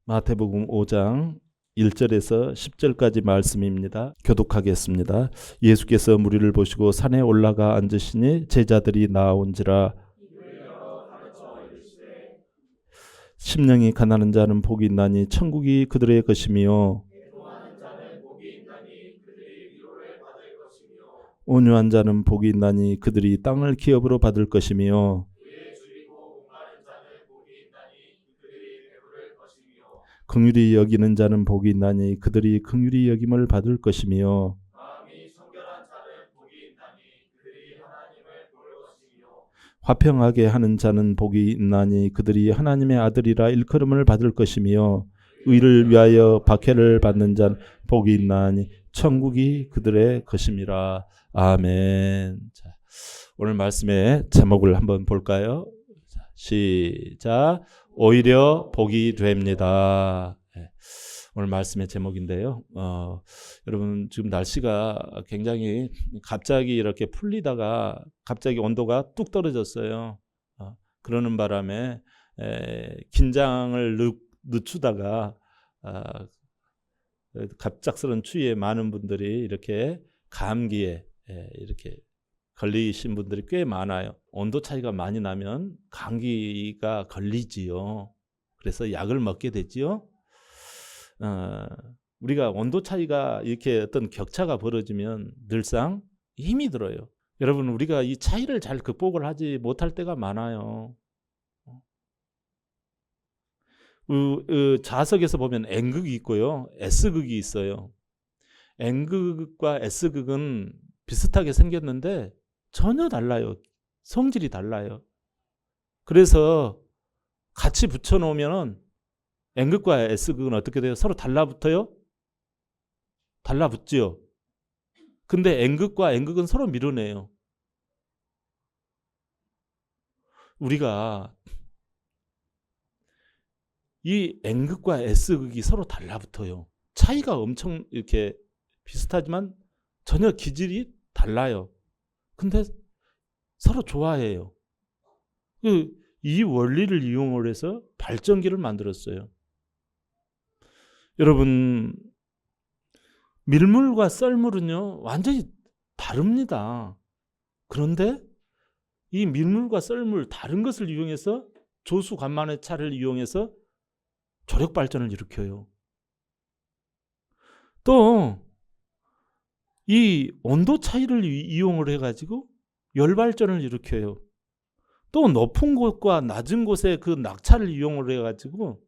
마태복음 5장 1절에서 10절까지 말씀입니다. 교독하겠습니다. 예수께서 무리를 보시고 산에 올라가 앉으시니 제자들이 나온지라. 심령이 가난한 자는 복이 있나니 천국이 그들의 것이며 온유한 자는 복이 있나니 그들이 땅을 기업으로 받을 것이며 긍휼히 여기는 자는 복이 있나니 그들이 긍휼히 여김을 받을 것이며 화평하게 하는 자는 복이 있나니 그들이 하나님의 아들이라 일컬음을 받을 것이며 의를 위하여 박해를 받는 자는 복이 있나니 천국이 그들의 것임이라. 아멘. 자, 오늘 말씀의 제목을 한번 볼까요? 자, 시작. 오히려 복이 됩니다. 네, 오늘 말씀의 제목인데요. 여러분 지금 날씨가 굉장히 갑자기 이렇게 풀리다가 갑자기 온도가 뚝 떨어졌어요. 그러는 바람에 긴장을 늦추다가 갑작스런 추위에 많은 분들이 이렇게 감기에 이렇게 걸리신 분들이 꽤 많아요. 온도 차이가 많이 나면 감기가 걸리지요. 그래서 약을 먹게 되지요. 우리가 온도 차이가 이렇게 어떤 격차가 벌어지면 늘상 힘이 들어요. 여러분 우리가 이 차이를 잘 극복을 하지 못할 때가 많아요. 자석에서 보면 N극이 있고요, S극이 있어요. N극과 S극은 비슷하게 생겼는데 전혀 달라요. 성질이 달라요. 그래서 같이 붙여놓으면 N극과 S극은 어떻게 돼요? 서로 달라붙어요? 달라붙지요. 근데 N극과 N극은 서로 밀어내요. 우리가 이 N극과 S극이 서로 달라붙어요. 차이가 엄청 이렇게 비슷하지만 전혀 기질이 달라요. 근데 서로 좋아해요. 이 원리를 이용을 해서 발전기를 만들었어요. 여러분 밀물과 썰물은요 완전히 다릅니다. 그런데 이 밀물과 썰물 다른 것을 이용해서 조수 간만의 차를 이용해서 조력 발전을 일으켜요. 또 이 온도 차이를 이용을 해가지고 열 발전을 일으켜요. 또 높은 곳과 낮은 곳의 그 낙차를 이용을 해가지고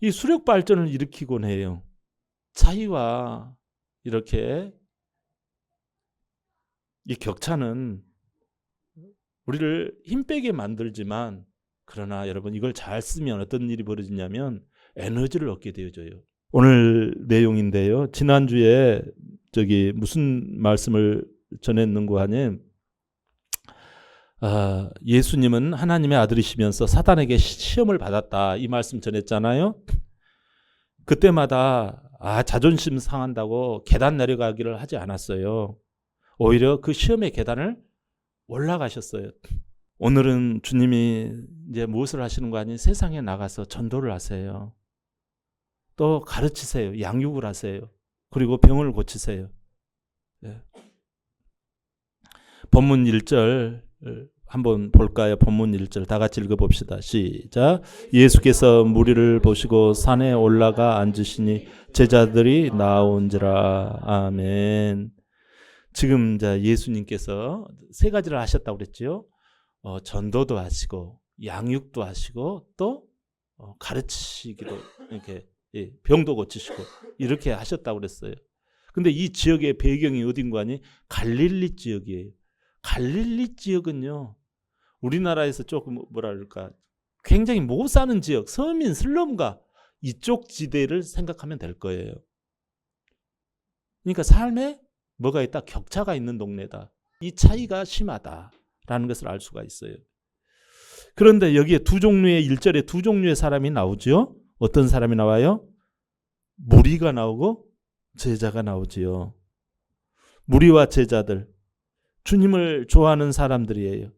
이 수력 발전을 일으키곤 해요. 차이와 이렇게 이 격차는 우리를 힘 빼게 만들지만, 그러나 여러분 이걸 잘 쓰면 어떤 일이 벌어지냐면 에너지를 얻게 되어져요. 오늘 내용인데요. 지난주에 무슨 말씀을 전했는고 하니 예수님은 하나님의 아들이시면서 사단에게 시험을 받았다, 이 말씀 전했잖아요. 그때마다 자존심 상한다고 계단 내려가기를 하지 않았어요. 오히려 그 시험의 계단을 올라가셨어요. 오늘은 주님이 이제 무엇을 하시는 거 아니, 세상에 나가서 전도를 하세요. 또 가르치세요. 양육을 하세요. 그리고 병을 고치세요. 네. 본문 1절 한번 볼까요? 본문 1절 다 같이 읽어봅시다. 시작. 예수께서 무리를 보시고 산에 올라가 앉으시니 제자들이 나온지라. 아멘. 지금 예수님께서 세 가지를 하셨다고 그랬죠. 전도도 하시고 양육도 하시고 또 가르치기도, 이렇게 병도 고치시고 이렇게 하셨다고 그랬어요. 근데 이 지역의 배경이 어딘가 하니 갈릴리 지역이에요. 갈릴리 지역은요 우리나라에서 조금 뭐랄까 굉장히 못 사는 지역, 서민 슬럼가 이쪽 지대를 생각하면 될 거예요. 그러니까 삶에 뭐가 있다? 격차가 있는 동네다. 이 차이가 심하다라는 것을 알 수가 있어요. 그런데 여기에 두 종류의 1절에 두 종류의 사람이 나오죠. 어떤 사람이 나와요? 무리가 나오고 제자가 나오지요. 무리와 제자들, 주님을 좋아하는 사람들이에요.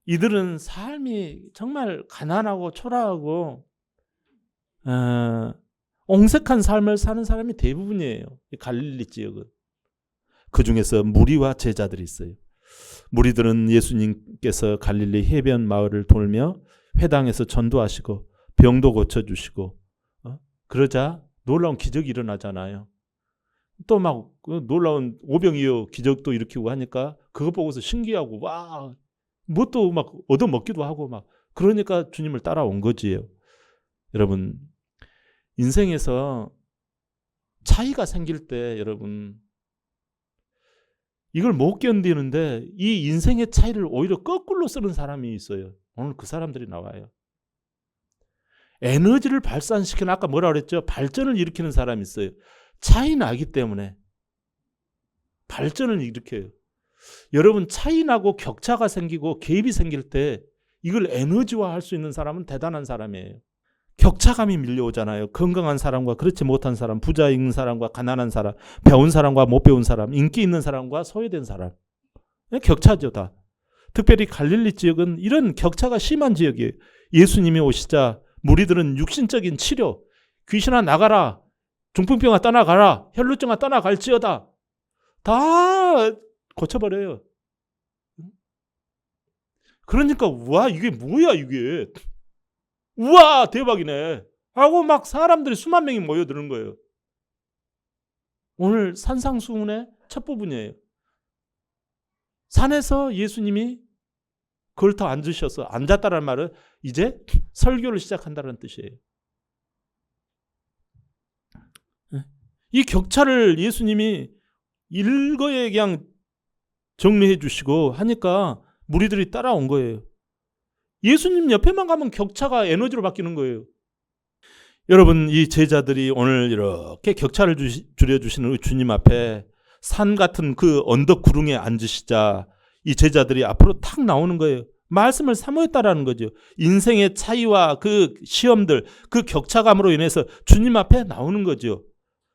이들은 삶이 정말 가난하고 초라하고 어, 옹색한 삶을 사는 사람이 대부분이에요. 이 갈릴리 지역은. 그 중에서 무리와 제자들이 있어요. 무리들은 예수님께서 갈릴리 해변 마을을 돌며 회당에서 전도하시고 병도 고쳐주시고 그러자 놀라운 기적이 일어나잖아요. 또 막 놀라운 오병이어 기적도 일으키고 하니까 그거 보고서 신기하고 와, 뭣도 막 얻어먹기도 하고 막 그러니까 주님을 따라온 거지요. 여러분, 인생에서 차이가 생길 때 여러분 이걸 못 견디는데 이 인생의 차이를 오히려 거꾸로 쓰는 사람이 있어요. 오늘 그 사람들이 나와요. 에너지를 발산시키는, 아까 뭐라 그랬죠? 발전을 일으키는 사람이 있어요. 차이 나기 때문에 발전을 일으켜요. 여러분, 차이 나고 격차가 생기고 갭이 생길 때 이걸 에너지화할 수 있는 사람은 대단한 사람이에요. 격차감이 밀려오잖아요. 건강한 사람과 그렇지 못한 사람, 부자 있는 사람과 가난한 사람, 배운 사람과 못 배운 사람, 인기 있는 사람과 소외된 사람. 격차죠, 다. 특별히 갈릴리 지역은 이런 격차가 심한 지역이에요. 예수님이 오시자 무리들은 육신적인 치료, 귀신아 나가라, 중풍병아 떠나가라, 혈루증아 떠나갈지어다, 다 고쳐버려요. 그러니까 와, 이게 뭐야 이게, 우와 대박이네 하고 막 사람들이 수만 명이 모여드는 거예요. 오늘 산상수훈의 첫 부분이에요. 산에서 예수님이 걸터 앉으셔서, 앉았다는 말은 이제 설교를 시작한다는 뜻이에요. 이 격차를 예수님이 일거에 그냥 정리해 주시고 하니까 무리들이 따라온 거예요. 예수님 옆에만 가면 격차가 에너지로 바뀌는 거예요. 여러분, 이 제자들이 오늘 이렇게 격차를 줄여주시는 주님 앞에 산 같은 그 언덕 구릉에 앉으시자 이 제자들이 앞으로 탁 나오는 거예요. 말씀을 사모했다라는 거죠. 인생의 차이와 그 시험들, 그 격차감으로 인해서 주님 앞에 나오는 거죠.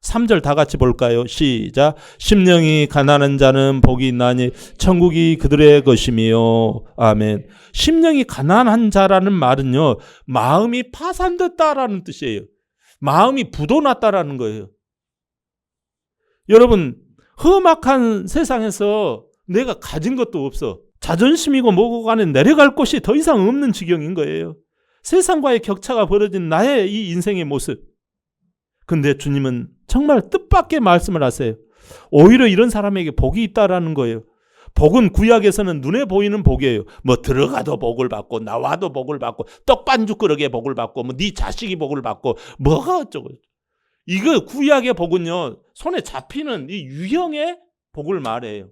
3절 다 같이 볼까요? 시작. 심령이 가난한 자는 복이 있나니 천국이 그들의 것이며. 아멘. 심령이 가난한 자라는 말은요, 마음이 파산됐다라는 뜻이에요. 마음이 부도났다라는 거예요. 여러분, 험악한 세상에서 내가 가진 것도 없어. 자존심이고 뭐고 간에 내려갈 곳이 더 이상 없는 지경인 거예요. 세상과의 격차가 벌어진 나의 이 인생의 모습. 근데 주님은 정말 뜻밖의 말씀을 하세요. 오히려 이런 사람에게 복이 있다라는 거예요. 복은 구약에서는 눈에 보이는 복이에요. 뭐 들어가도 복을 받고 나와도 복을 받고 떡반죽 그릇에 복을 받고 뭐 네 자식이 복을 받고 뭐가 어쩌고. 이거 구약의 복은요, 손에 잡히는 이 유형의 복을 말해요.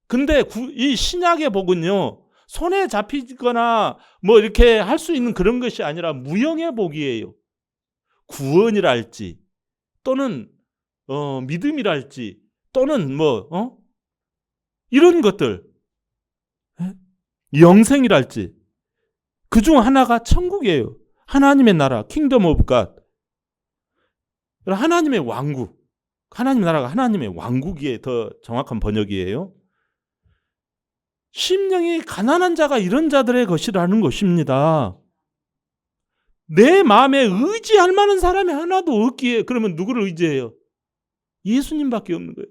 근데 이 신약의 복은요, 손에 잡히거나 뭐 이렇게 할 수 있는 그런 것이 아니라 무형의 복이에요. 구원이랄지 또는 믿음이랄지 또는 뭐 이런 것들, 영생이랄지 그중 하나가 천국이에요. 하나님의 나라, 킹덤 오브 갓, 하나님의 왕국. 하나님의 나라가 하나님의 왕국이 더 정확한 번역이에요. 심령이 가난한 자가 이런 자들의 것이라는 것입니다. 내 마음에 의지할 만한 사람이 하나도 없기에 그러면 누구를 의지해요? 예수님밖에 없는 거예요.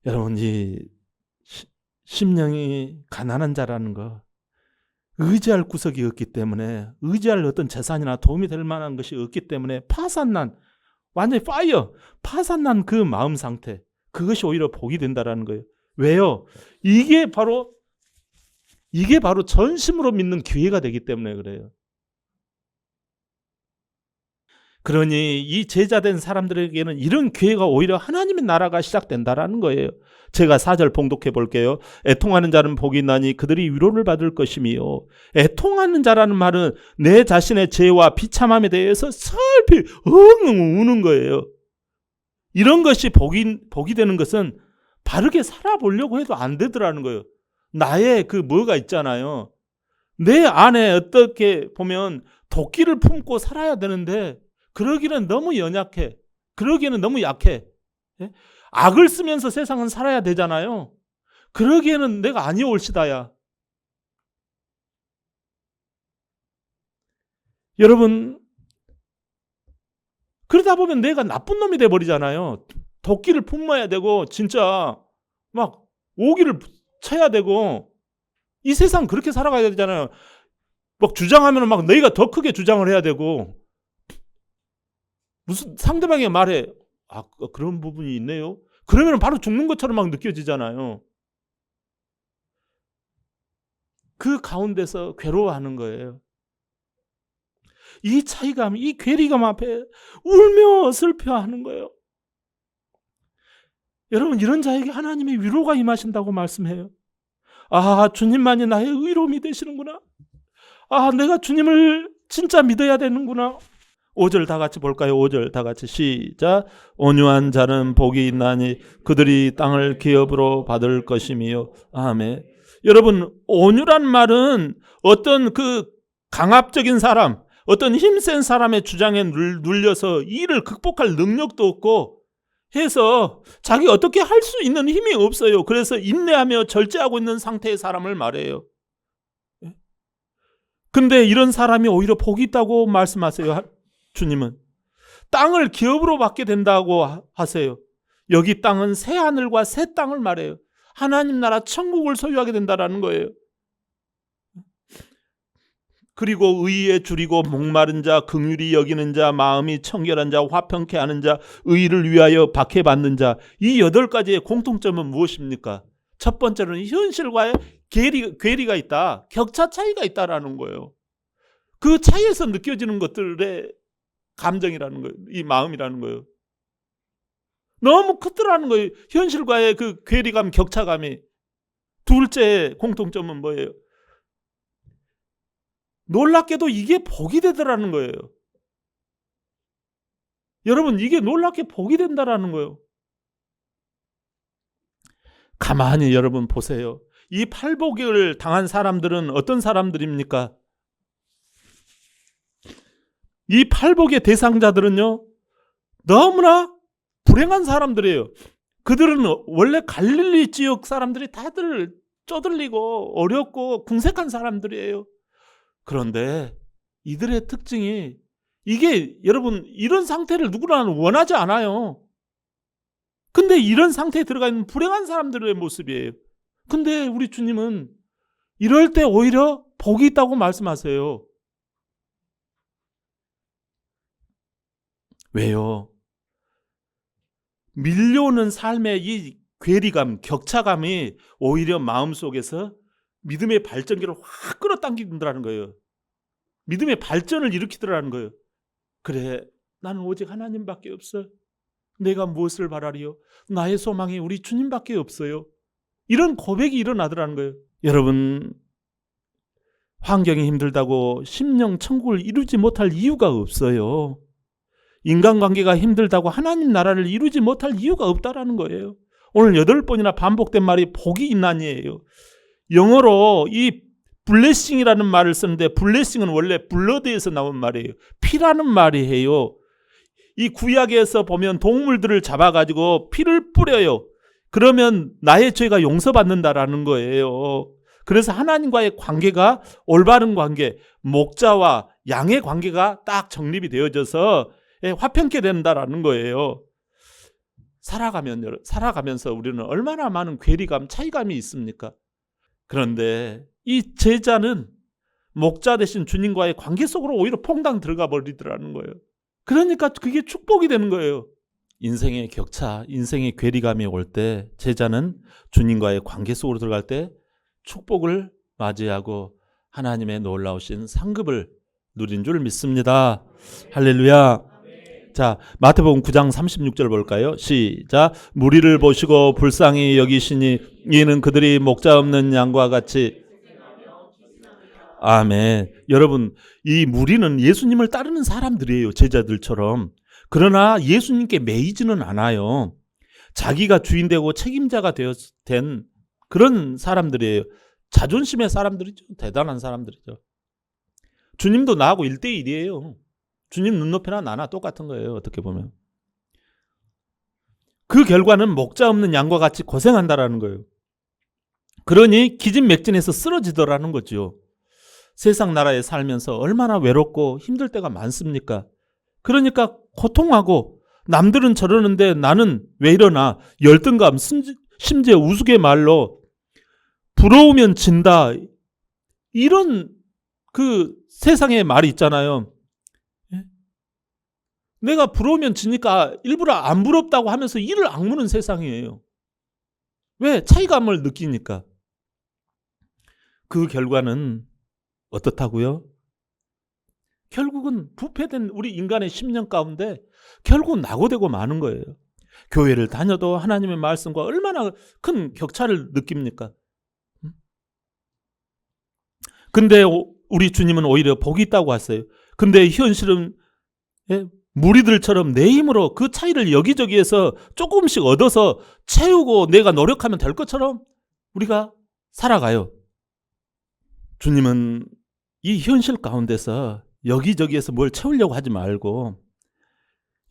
여러분, 이 심령이 가난한 자라는 거, 의지할 구석이 없기 때문에, 의지할 어떤 재산이나 도움이 될 만한 것이 없기 때문에 파산난, 완전히 파이어, 파산난 그 마음 상태, 그것이 오히려 복이 된다라는 거예요. 왜요? 이게 바로 전심으로 믿는 기회가 되기 때문에 그래요. 그러니 이 제자된 사람들에게는 이런 기회가 오히려 하나님의 나라가 시작된다라는 거예요. 제가 4절 봉독해 볼게요. 애통하는 자는 복이 있나니 그들이 위로를 받을 것이며. 애통하는 자라는 말은 내 자신의 죄와 비참함에 대해서 슬피 엉엉 우는 거예요. 이런 것이 복이 되는 것은 바르게 살아보려고 해도 안 되더라는 거예요. 나의 그 뭐가 있잖아요. 내 안에 어떻게 보면 도끼를 품고 살아야 되는데 그러기는 너무 연약해. 그러기에는 너무 약해. 악을 쓰면서 세상은 살아야 되잖아요. 그러기에는 내가 아니올시다야. 여러분, 그러다 보면 내가 나쁜 놈이 돼버리잖아요. 도끼를 품어야 되고 진짜 막 오기를 쳐야 되고 이 세상 그렇게 살아가야 되잖아요. 막 주장하면 막 너희가 더 크게 주장을 해야 되고 무슨 상대방의 말에 그런 부분이 있네요. 그러면 바로 죽는 것처럼 막 느껴지잖아요. 그 가운데서 괴로워하는 거예요. 이 차이감, 이 괴리감 앞에 울며 슬퍼하는 거예요. 여러분, 이런 자에게 하나님의 위로가 임하신다고 말씀해요. 주님만이 나의 의로움이 되시는구나. 내가 주님을 진짜 믿어야 되는구나. 5절 다 같이 볼까요? 5절 다 같이 시작. 온유한 자는 복이 있나니 그들이 땅을 기업으로 받을 것이며. 아멘. 여러분, 온유란 말은 어떤 그 강압적인 사람, 어떤 힘센 사람의 주장에 눌려서 이를 극복할 능력도 없고 해서 자기 어떻게 할 수 있는 힘이 없어요. 그래서 인내하며 절제하고 있는 상태의 사람을 말해요. 근데 이런 사람이 오히려 복이 있다고 말씀하세요. 주님은 땅을 기업으로 받게 된다고 하세요. 여기 땅은 새 하늘과 새 땅을 말해요. 하나님 나라 천국을 소유하게 된다라는 거예요. 그리고 의에 줄이고 목마른 자, 긍휼히 여기는 자, 마음이 청결한 자, 화평케 하는 자, 의를 위하여 박해받는 자, 이 8가지의 공통점은 무엇입니까? 첫 번째로는 현실과의 괴리가 있다, 격차 차이가 있다라는 거예요. 그 차이에서 느껴지는 것들의 감정이라는 거예요. 이 마음이라는 거예요. 너무 크더라는 거예요. 현실과의 그 괴리감, 격차감이. 둘째 공통점은 뭐예요? 놀랍게도 이게 복이 되더라는 거예요. 여러분, 이게 놀랍게 복이 된다라는 거예요. 가만히 여러분 보세요. 이 팔복을 당한 사람들은 어떤 사람들입니까? 이 팔복의 대상자들은요, 너무나 불행한 사람들이에요. 그들은 원래 갈릴리 지역 사람들이 다들 쪼들리고 어렵고 궁색한 사람들이에요. 그런데 이들의 특징이, 이게 여러분 이런 상태를 누구나 원하지 않아요. 근데 이런 상태에 들어가 있는 불행한 사람들의 모습이에요. 근데 우리 주님은 이럴 때 오히려 복이 있다고 말씀하세요. 왜요? 밀려오는 삶의 이 괴리감, 격차감이 오히려 마음속에서 믿음의 발전기를 확 끌어당긴다는 거예요. 믿음의 발전을 일으키더라는 거예요. 그래, 나는 오직 하나님밖에 없어. 내가 무엇을 바라리요? 나의 소망이 우리 주님밖에 없어요. 이런 고백이 일어나더라는 거예요. 여러분, 환경이 힘들다고 심령 천국을 이루지 못할 이유가 없어요. 인간관계가 힘들다고 하나님 나라를 이루지 못할 이유가 없다라는 거예요. 오늘 8번이나 반복된 말이 복이 있나니예요. 영어로 이 블레싱이라는 말을 쓰는데, 블레싱은 원래 블러드에서 나온 말이에요. 피라는 말이에요. 이 구약에서 보면 동물들을 잡아가지고 피를 뿌려요. 그러면 나의 죄가 용서받는다라는 거예요. 그래서 하나님과의 관계가 올바른 관계, 목자와 양의 관계가 딱 정립이 되어져서 화평케 된다라는 거예요. 살아가면서 우리는 얼마나 많은 괴리감, 차이감이 있습니까? 그런데 이 제자는 목자 대신 주님과의 관계 속으로 오히려 퐁당 들어가 버리더라는 거예요. 그러니까 그게 축복이 되는 거예요. 인생의 격차, 인생의 괴리감이 올 때 제자는 주님과의 관계 속으로 들어갈 때 축복을 맞이하고 하나님의 놀라우신 상급을 누린 줄 믿습니다. 할렐루야. 자, 마태복음 9장 36절 볼까요? 시작. 무리를 보시고 불쌍히 여기시니 이는 그들이 목자 없는 양과 같이. 아멘. 여러분, 이 무리는 예수님을 따르는 사람들이에요. 제자들처럼. 그러나 예수님께 매이지는 않아요. 자기가 주인되고 책임자가 된 그런 사람들이에요. 자존심의 사람들이죠. 대단한 사람들이죠. 주님도 나하고 1대1이에요. 주님 눈높이나 나나 똑같은 거예요. 어떻게 보면. 그 결과는 목자 없는 양과 같이 고생한다라는 거예요. 그러니 기진맥진해서 쓰러지더라는 거죠. 세상 나라에 살면서 얼마나 외롭고 힘들 때가 많습니까? 그러니까 고통하고 남들은 저러는데 나는 왜 이러나 열등감, 심지어 우스갯말로 부러우면 진다, 이런 그 세상의 말이 있잖아요. 내가 부러우면 지니까 일부러 안 부럽다고 하면서 이를 악무는 세상이에요. 왜? 차이감을 느끼니까. 그 결과는 어떻다고요? 결국은 부패된 우리 인간의 심령 가운데 결국 낙오되고 마는 거예요. 교회를 다녀도 하나님의 말씀과 얼마나 큰 격차를 느낍니까? 근데 우리 주님은 오히려 복이 있다고 하세요. 근데 현실은 무리들처럼 내 힘으로 그 차이를 여기저기에서 조금씩 얻어서 채우고 내가 노력하면 될 것처럼 우리가 살아가요. 주님은 이 현실 가운데서 여기저기에서 뭘 채우려고 하지 말고,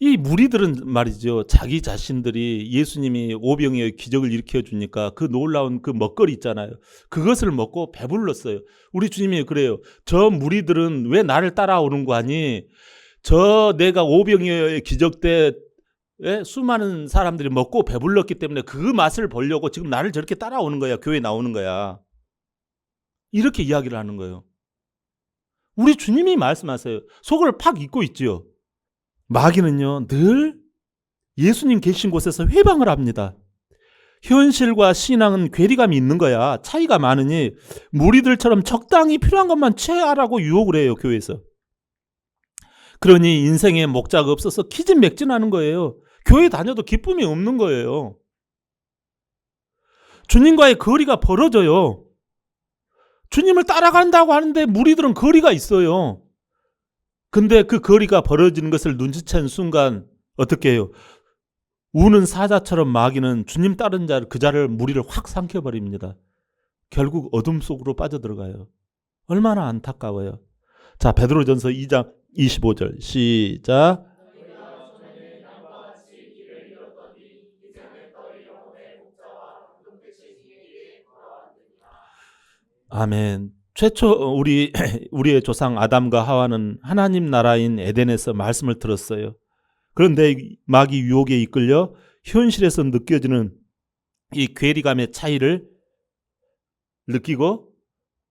이 무리들은 말이죠, 자기 자신들이 예수님이 오병이어의 기적을 일으켜 주니까 그 놀라운 그 먹거리 있잖아요, 그것을 먹고 배불렀어요. 우리 주님이 그래요. 저 무리들은 왜 나를 따라오는 거 아니? 저 내가 오병이어의 기적 때 수많은 사람들이 먹고 배불렀기 때문에 그 맛을 보려고 지금 나를 저렇게 따라오는 거야. 교회에 나오는 거야. 이렇게 이야기를 하는 거예요. 우리 주님이 말씀하세요. 속을 팍 잊고 있지요. 마귀는요, 늘 예수님 계신 곳에서 회방을 합니다. 현실과 신앙은 괴리감이 있는 거야. 차이가 많으니 무리들처럼 적당히 필요한 것만 채하라고 유혹을 해요, 교회에서. 그러니 인생에 목자가 없어서 기진맥진하는 거예요. 교회 다녀도 기쁨이 없는 거예요. 주님과의 거리가 벌어져요. 주님을 따라간다고 하는데 무리들은 거리가 있어요. 근데 그 거리가 벌어지는 것을 눈치챈 순간 어떻게 해요? 우는 사자처럼 마귀는 주님 따른 자를, 그 자를, 무리를 확 삼켜버립니다. 결국 어둠 속으로 빠져들어가요. 얼마나 안타까워요. 자, 베드로전서 2장 25절 시작. 아멘. 최초 우리의 조상 아담과 하와는 하나님 나라인 에덴에서 말씀을 들었어요. 그런데 마귀 유혹에 이끌려 현실에서 느껴지는 이 괴리감의 차이를 느끼고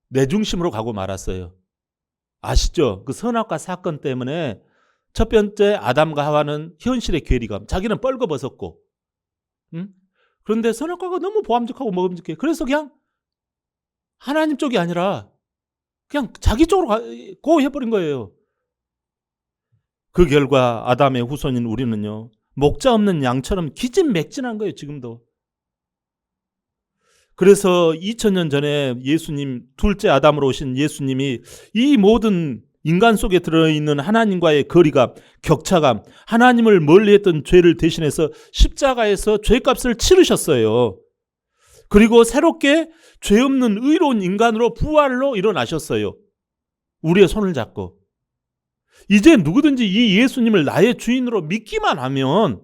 내 중심으로 가고 말았어요. 아시죠? 그 선악과 사건 때문에 첫 번째 아담과 하와는 현실의 괴리감, 자기는 뻘거벗었고, 그런데 선악과가 너무 보암직하고 먹음직해. 그래서 그냥 하나님 쪽이 아니라 그냥 자기 쪽으로 고 해버린 거예요. 그 결과 아담의 후손인 우리는요, 목자 없는 양처럼 기진맥진한 거예요, 지금도. 그래서 2000년 전에 예수님, 둘째 아담으로 오신 예수님이 이 모든 인간 속에 들어있는 하나님과의 거리감, 격차감, 하나님을 멀리했던 죄를 대신해서 십자가에서 죄값을 치르셨어요. 그리고 새롭게 죄 없는 의로운 인간으로 부활로 일어나셨어요. 우리의 손을 잡고. 이제 누구든지 이 예수님을 나의 주인으로 믿기만 하면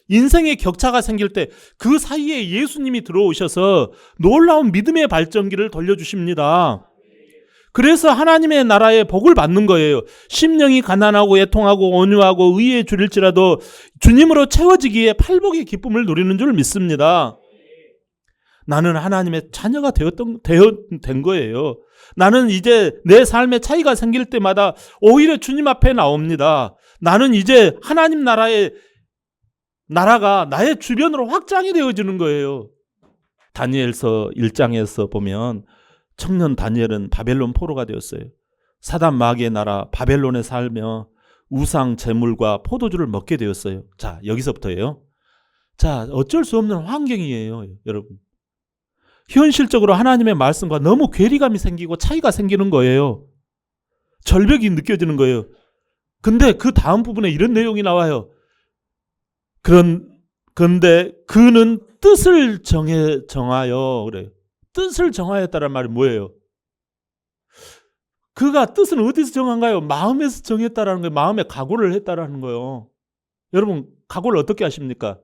인생의 격차가 생길 때 그 사이에 예수님이 들어오셔서 놀라운 믿음의 발전기를 돌려주십니다. 그래서 하나님의 나라의 복을 받는 거예요. 심령이 가난하고 애통하고 온유하고 의에 줄일지라도 주님으로 채워지기에 팔복의 기쁨을 누리는 줄 믿습니다. 나는 하나님의 자녀가 된 거예요. 나는 이제 내 삶에 차이가 생길 때마다 오히려 주님 앞에 나옵니다. 나는 이제 하나님 나라가 나의 주변으로 확장이 되어지는 거예요. 다니엘서 1장에서 보면 청년 다니엘은 바벨론 포로가 되었어요. 사단 마귀의 나라 바벨론에 살며 우상 제물과 포도주를 먹게 되었어요. 자, 여기서부터예요. 자, 어쩔 수 없는 환경이에요, 여러분. 현실적으로 하나님의 말씀과 너무 괴리감이 생기고 차이가 생기는 거예요. 절벽이 느껴지는 거예요. 근데 그 다음 부분에 이런 내용이 나와요. 그런데 그는 뜻을 정하여 그래요. 뜻을 정하였다는 말이 뭐예요? 그가 뜻은 어디서 정한가요? 마음에서 정했다라는 거예요. 마음에 각오를 했다라는 거예요. 여러분, 각오를 어떻게 하십니까?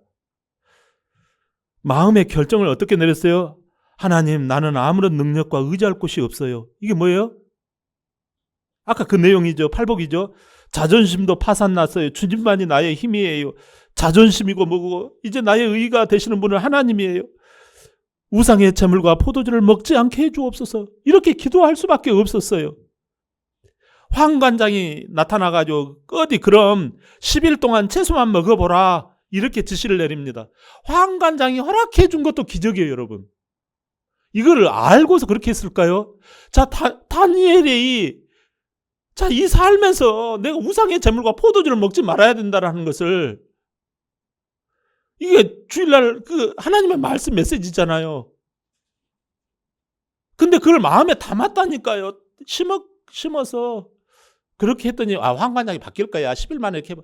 마음의 결정을 어떻게 내렸어요? 하나님, 나는 아무런 능력과 의지할 곳이 없어요. 이게 뭐예요? 아까 그 내용이죠. 팔복이죠. 자존심도 파산났어요. 주님만이 나의 힘이에요. 자존심이고 뭐고 이제 나의 의가 되시는 분은 하나님이에요. 우상의 제물과 포도주를 먹지 않게 해주옵소서. 이렇게 기도할 수밖에 없었어요. 황관장이 나타나가지고 어디 그럼 10일 동안 채소만 먹어보라 이렇게 지시를 내립니다. 황관장이 허락해 준 것도 기적이에요, 여러분. 이거를 알고서 그렇게 했을까요? 자, 다니엘이 이 살면서 내가 우상의 제물과 포도주를 먹지 말아야 된다라는 것을, 이게 주일날 그 하나님의 말씀 메시지잖아요. 근데 그걸 마음에 담았다니까요. 심어서 그렇게 했더니 황관장이 바뀔 거야. 10일 만에 이렇게 해봐.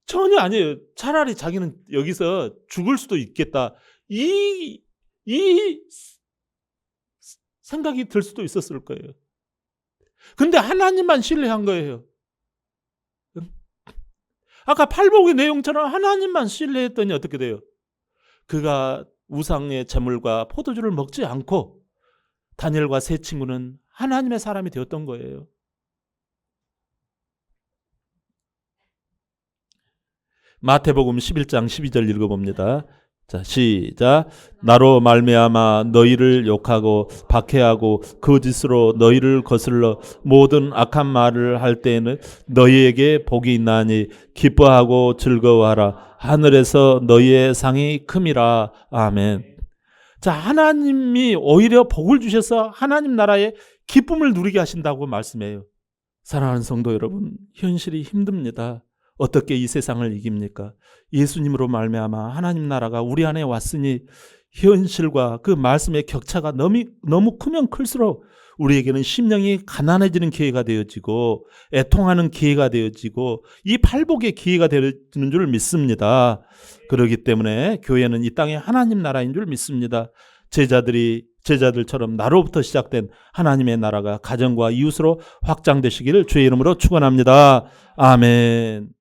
전혀 아니에요. 차라리 자기는 여기서 죽을 수도 있겠다. 이 생각이 들 수도 있었을 거예요. 근데 하나님만 신뢰한 거예요. 아까 팔복의 내용처럼 하나님만 신뢰했더니 어떻게 돼요? 그가 우상의 제물과 포도주를 먹지 않고 다니엘과 세 친구는 하나님의 사람이 되었던 거예요. 마태복음 11장 12절 읽어봅니다. 자, 시작. 나로 말미암아 너희를 욕하고 박해하고 거짓으로 너희를 거슬러 모든 악한 말을 할 때에는 너희에게 복이 있나니 기뻐하고 즐거워하라. 하늘에서 너희의 상이 큼이라. 아멘. 자, 하나님이 오히려 복을 주셔서 하나님 나라의 기쁨을 누리게 하신다고 말씀해요. 사랑하는 성도 여러분, 현실이 힘듭니다. 어떻게 이 세상을 이깁니까? 예수님으로 말미암아 하나님 나라가 우리 안에 왔으니 현실과 그 말씀의 격차가 너무 크면 클수록 우리에게는 심령이 가난해지는 기회가 되어지고 애통하는 기회가 되어지고 이 팔복의 기회가 되어지는 줄 믿습니다. 그렇기 때문에 교회는 이 땅의 하나님 나라인 줄 믿습니다. 제자들처럼 나로부터 시작된 하나님의 나라가 가정과 이웃으로 확장되시기를 주의 이름으로 축원합니다. 아멘.